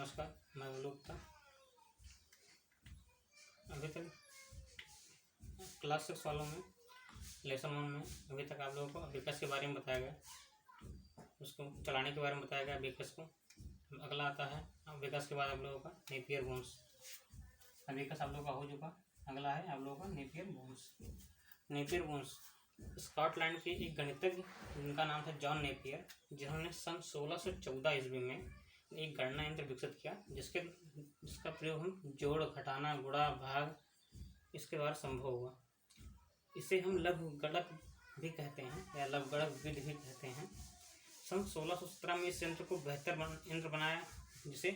नमस्कार, मैं अलोक था। अभी तक क्लास 6 वालों में लेसन 1 में अभी तक आप लोगों को अबेकस के बारे में बताया गया, उसको चलाने के बारे में बताया गया अबेकस को। अगला आता है अबेकस के बाद आप लोगों का नेपियर बोन्स। अबेकस आप लोगों का हो चुका, अगला है आप लोगों का Napier bones. Napier bones Scotland के एक गणितज्ञ जिनका नाम था जॉन नेपियर, जिन्होंने सन 1614 ईस्वी में एक गणना यंत्र विकसित किया जिसका प्रयोग हम जोड़, घटाना, गुणा, भाग इसके द्वारा संभव हुआ। इसे हम लघुगणक भी कहते हैं या लघुगणक विधि भी कहते हैं। सन 1617 में इस यंत्र को बेहतर यंत्र बनाया जिसे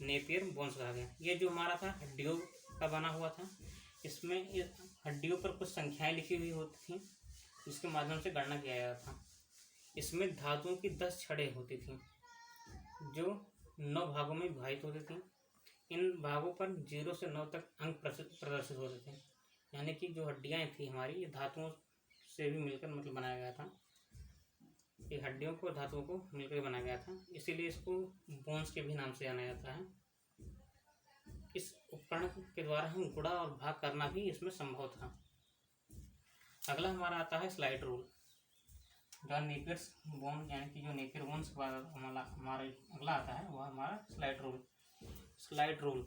नेपियर बोन्स कहा गया। ये जो हमारा था हड्डियों का बना हुआ था। इसमें हड्डियों पर कुछ संख्याएं लिखी हुई होती थी जिसके माध्यम से गणना किया जाता था। इसमें धातुओं की 10 छड़ें होती थी जो 9 भागों में विभाजित होती थी। इन भागों पर 0 से 9 तक अंक प्रदर्शित होते थे। यानी कि जो हड्डियाँ थी हमारी, ये धातुओं से भी मिलकर मतलब बनाया गया था। ये हड्डियों को धातुओं को मिलकर बनाया गया था, इसीलिए इसको बोन्स के भी नाम से जाना जाता है। इस उपकरण के द्वारा हम गुणा और भाग करना भी इसमें संभव था। अगला हमारा आता है slide rule. John Napier's bone यानी कि जो नेपियर बोन्स के बाद हमारा अगला आता है वह हमारा स्लाइड रूल। स्लाइड रूल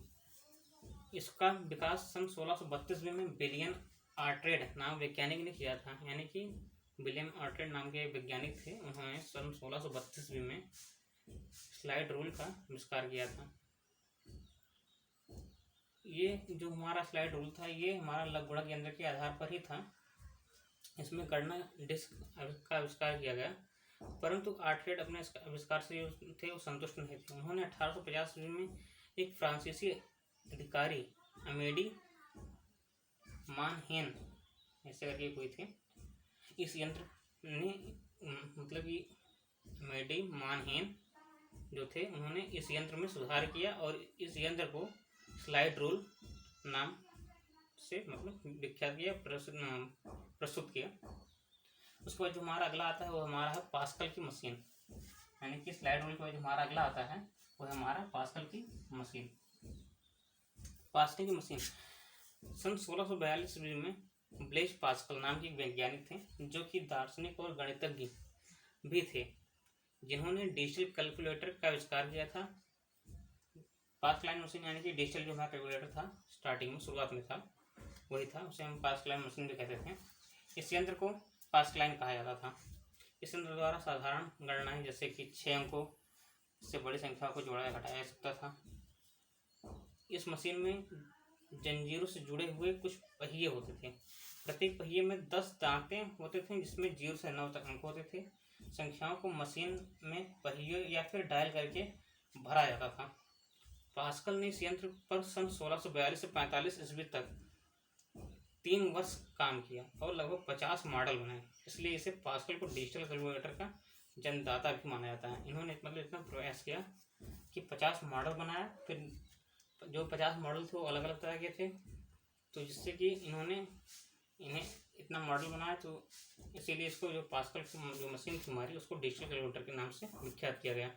इसका विकास सन 1632 में विलियम आर्ट्रेड नाम वैज्ञानिक ने किया था। यानी कि विलियम आर्ट्रेड नाम के वैज्ञानिक थे, उन्होंने सन 1632 में स्लाइड रूल का आविष्कार किया था। ये जो हमारा स्लाइड रूल था ये हमारा लघुगणक यंत्र के आधार पर ही था। इसमें गणना डिस्क का आविष्कार किया गया, परंतु आर्ट्रेड अपने आविष्कार से थे वो संतुष्ट नहीं थे। उन्होंने 1850 में एक फ्रांसीसी अधिकारी अमेडी मानहेन ऐसे करके कोई थे, इस यंत्र ने मतलब कि अमेडी मानहेन जो थे उन्होंने इस यंत्र में सुधार किया और इस यंत्र को स्लाइड रूल नाम से मतलब विख्यात किया, प्रस्तुत किया। उसके बाद जो हमारा अगला आता है वो हमारा है पास्कल की मशीन। यानी कि स्लाइड रूल के बाद जो हमारा अगला आता है वो है हमारा पास्कल की मशीन। पास्कल की मशीन सन 1642 ईस्वी में ब्लेज पास्कल नाम के एक वैज्ञानिक थे जो कि दार्शनिक और गणितज्ञ भी थे, जिन्होंने डिजिटल कैलकुलेटर का आविष्कार किया था। पास्कल मशीन यानी कि डिजिटल जो हमारा कैलकुलेटर था स्टार्टिंग में शुरुआत में था वही था, उसे हम पास्कल मशीन भी कहते थे। इस यंत्र को पास्कल कहा जाता था। इस यंत्र द्वारा साधारण गणनाएं जैसे कि 6 अंकों से बड़ी संख्या को जोड़ा या घटाया जा सकता था। इस मशीन में जंजीरों से जुड़े हुए कुछ पहिए होते थे। प्रत्येक पहिए में 10 दांते होते थे जिसमें 0 से 9 तक अंक होते थे। संख्याओं को मशीन में पहिए या फिर डायल करके भरा जाता था। पास्कल ने इस यंत्र पर सन 1642 से 45 ईस्वी तक 3 वर्ष काम किया और लगभग 50 मॉडल बनाए, इसलिए इसे पास्कल को डिजिटल कैलकुलेटर का जन्मदाता भी माना जाता है। इन्होंने मतलब इतना प्रयास किया कि 50 मॉडल बनाया, फिर जो 50 मॉडल थे वो अलग अलग तरह के थे, तो जिससे कि इन्हें इतना मॉडल बनाया, तो इसीलिए इसको जो पास्कल की जो मशीन थी हमारी उसको डिजिटल कैलकुलेटर के नाम से विख्यात किया गया।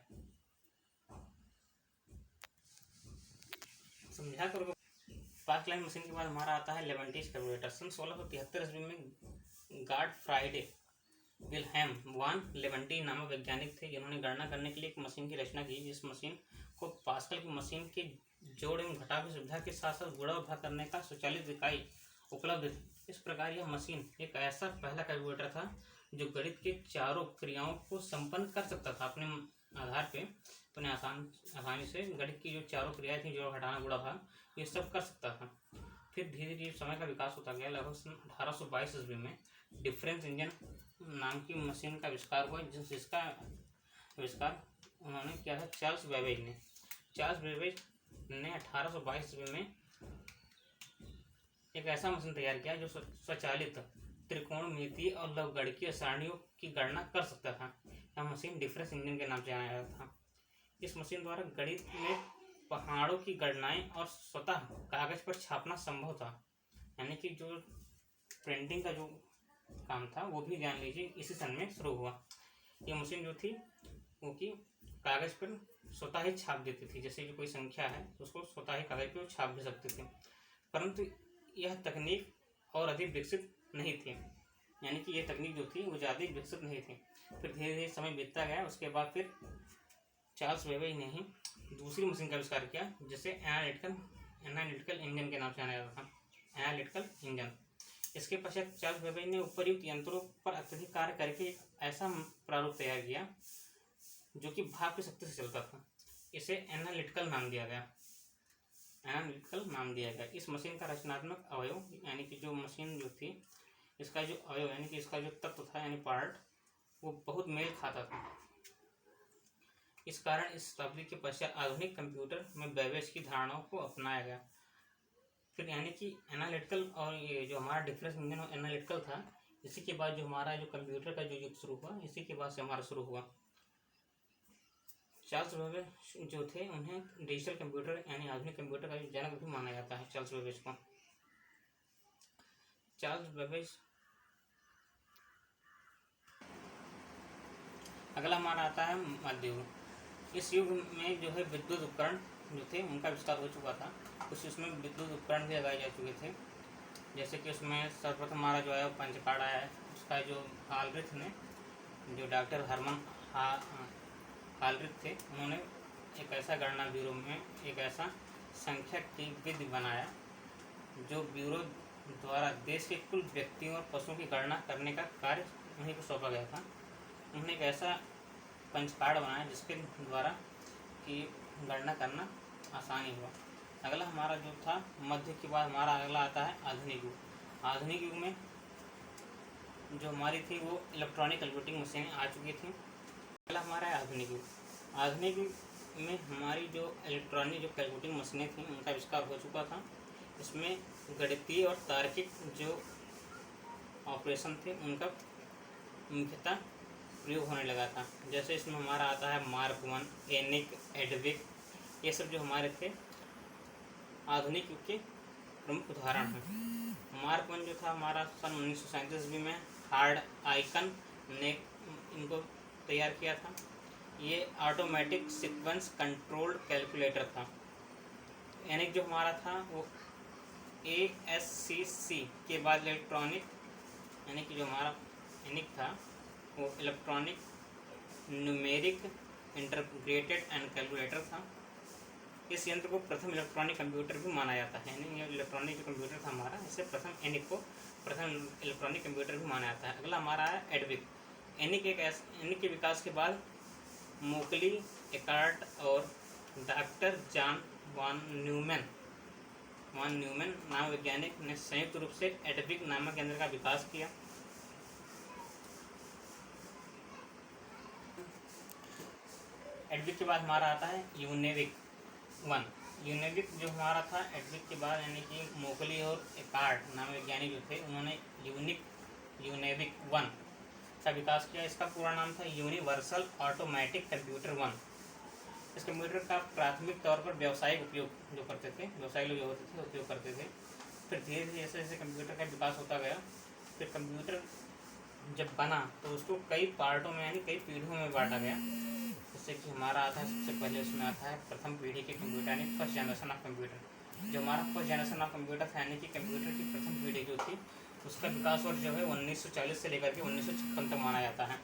समझा करो। पास्कल मशीन के बाद हमारा आता है लेवेंटिज कैलकुलेटर। सन 1673 ईस्वी में गॉड फ्राइडे विल्हेम वान लेवेंटी नामक वैज्ञानिक थे जिन्होंने गणना करने के लिए एक मशीन की रचना की। जिस मशीन को पास्कल की मशीन के जोड़ एवं घटाव की सुविधा के साथ साथ गुणा और भाग करने का स्वचालित इकाई उपलब्ध थी। इस प्रकार यह मशीन एक ऐसा पहला कैलकुलेटर था जो गणित के चारों क्रियाओं को संपन्न कर सकता था। अपने आधार पे अपने आसानी से गणित की जो चारों क्रियाएं थी, जोड़, घटाना, गुणा, भाग, ये सब कर सकता था। फिर धीरे धीरे समय का विकास होता गया। लगभग सन 1822 ईस्वी में डिफरेंस इंजन नाम की मशीन का आविष्कार हुआ, जिसका आविष्कार उन्होंने किया था चार्ल्स बेबेज ने। चार्ल्स बेबेज ने 1822 ईस्वी में एक ऐसा मशीन तैयार किया जो स्वचालित त्रिकोणमितीय और लघुगणकीय सारणियों की गणना कर सकता था। यह मशीन डिफरेंस इंजन के नाम से जाना जाता था। इस मशीन द्वारा गणित में पहाड़ों की गणनाएं और स्वतः कागज पर छापना संभव था। यानी कि जो प्रिंटिंग का जो काम था वो भी जान लीजिए इसी सन में शुरू हुआ। ये मशीन जो थी वो कि कागज़ पर स्वतः ही छाप देती थी। जैसे कि कोई संख्या है तो उसको स्वतः ही कागज़ पर छाप भी सकते थे, परंतु यह तकनीक और अधिक विकसित नहीं थी, यानी कि यह तकनीक जो थी वो ज़्यादा विकसित नहीं थी। फिर धीरे धीरे समय बीतता गया। उसके बाद फिर चार्ल्स बेबेज ने ही दूसरी मशीन का आविष्कार किया, जिसे एनालिटिकल इंजन के नाम से जाना जाता था, एनालिटिकल इंजन। इसके पश्चात चार्ल्स बेबेज ने उपरयुक्त यंत्रों पर अत्यधिक कार्य करके एक ऐसा प्रारूप तैयार किया जो कि भाप की शक्ति से चलता था। इसे एनालिटिकल नाम दिया गया, एनालिटिकल नाम दिया गया। इस मशीन का रचनात्मक अवयव, यानी कि जो मशीन जो थी, इसका जो अवयव यानी कि इसका जो तत्व था यानी पार्ट, वो बहुत मेल खाता था। इस कारण इस शताब्दी के पश्चात आधुनिक कंप्यूटर में बेबेज की धारणाओं को अपनाया गया। फिर यानी कि एनालिटिकल और ये जो हमारा डिफरेंस इंजन और एनालिटिकल था, इसी के बाद जो हमारा जो कंप्यूटर का जो युग शुरू हुआ, इसी के बाद से हमारा शुरू हुआ। चार्ल्स बेबेज जो थे, उन्हें डिजिटल कंप्यूटर यानी आधुनिक कंप्यूटर का जनक भी माना जाता है, चार्ल्स बेबेज को। Charles Babbage. अगला हमारा आता है मध्य युग। इस युग में जो है विद्युत उपकरण जो थे उनका विस्तार हो चुका था। कुछ उसमें विद्युत उपकरण भी लगाए जा चुके थे, जैसे कि उसमें सर्वप्रथम हमारा जो है पंचकार्ड आया है। उसका जो हालरिथ ने, जो डॉक्टर हरमन हालरिथ थे, उन्होंने एक ऐसा गणना ब्यूरो में एक ऐसा संख्यक की विधि बनाया जो ब्यूरो द्वारा देश के कुल व्यक्तियों और पशुओं की गणना करने का कार्य उन्हीं को सौंपा गया था। उन्होंने एक ऐसा पंचकार्ड बनाया जिसके द्वारा कि गणना करना आसानी हुआ। अगला हमारा जो था मध्य के बाद हमारा अगला आता है आधुनिक युग। आधुनिक युग में जो हमारी थी वो इलेक्ट्रॉनिक कैलकुलेटिंग मशीनें आ चुकी थी। अगला हमारा है आधुनिक युग। आधुनिक युग में हमारी जो इलेक्ट्रॉनिक जो कैलकुलेटिंग मशीनें थी उनका आविष्कार हो चुका था। इसमें गणितीय और तार्किक जो ऑपरेशन थे उनका मुख्यतः प्रयोग होने लगा था। जैसे इसमें हमारा आता है मार्क 1, एनिक, एडविक, ये सब जो हमारे थे आधुनिक युग के प्रमुख उदाहरण हैं। मार्क 1 जो था हमारा सन 1937 ईस्वी में हार्ड आइकन ने इनको तैयार किया था। ये ऑटोमेटिक सीक्वेंस कंट्रोल्ड कैलकुलेटर था। एनिक जो हमारा था वो ASCC के बाद इलेक्ट्रॉनिक, यानी कि जो हमारा एनिक था वो electronic numeric integrated and calculator था। इस यंत्र को प्रथम इलेक्ट्रॉनिक कंप्यूटर भी माना जाता है, यानी ये इलेक्ट्रॉनिक जो कंप्यूटर था हमारा, इसे प्रथम एनिक को प्रथम इलेक्ट्रॉनिक कंप्यूटर भी माना जाता है। अगला हमारा है एडविक। एनिक के विकास के बाद मोकली, एकार्ट और डॉक्टर जॉन वान न्यूमैन नाम वैज्ञानिक ने संयुक्त रूप से एडविक नामक यंत्र का विकास किया। एडविक के बाद हमारा आता है यूनेविक 1। यूनेविक जो हमारा था एडविक के बाद, यानी कि मोकली और एकार्ट नाम वैज्ञानिक जो थे, उन्होंने यूनेविक 1 का विकास किया। इसका पूरा नाम था यूनिवर्सल ऑटोमेटिक कंप्यूटर 1। इस कंप्यूटर का प्राथमिक तौर पर व्यावसायिक उपयोग जो करते थे, व्यवसायी लोग जो होते थे उपयोग करते थे। फिर धीरे धीरे जैसे जैसे कंप्यूटर का विकास होता गया, फिर कंप्यूटर जब बना तो उसको कई पार्टों में यानी कई पीढ़ियों में बांटा गया। जैसे कि हमारा आता है सबसे पहले उसमें आता है प्रथम पीढ़ी के कंप्यूटर यानी फर्स्ट जनरेशन ऑफ कंप्यूटर। जो हमारा फर्स्ट जनरेशन ऑफ कंप्यूटर था यानी कि कंप्यूटर की प्रथम पीढ़ी जो थी उसका विकास और जो है 1940 से लेकर के 1956 तक माना जाता है।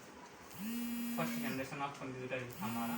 फर्स्ट जनरेशन ऑफ कंप्यूटर हमारा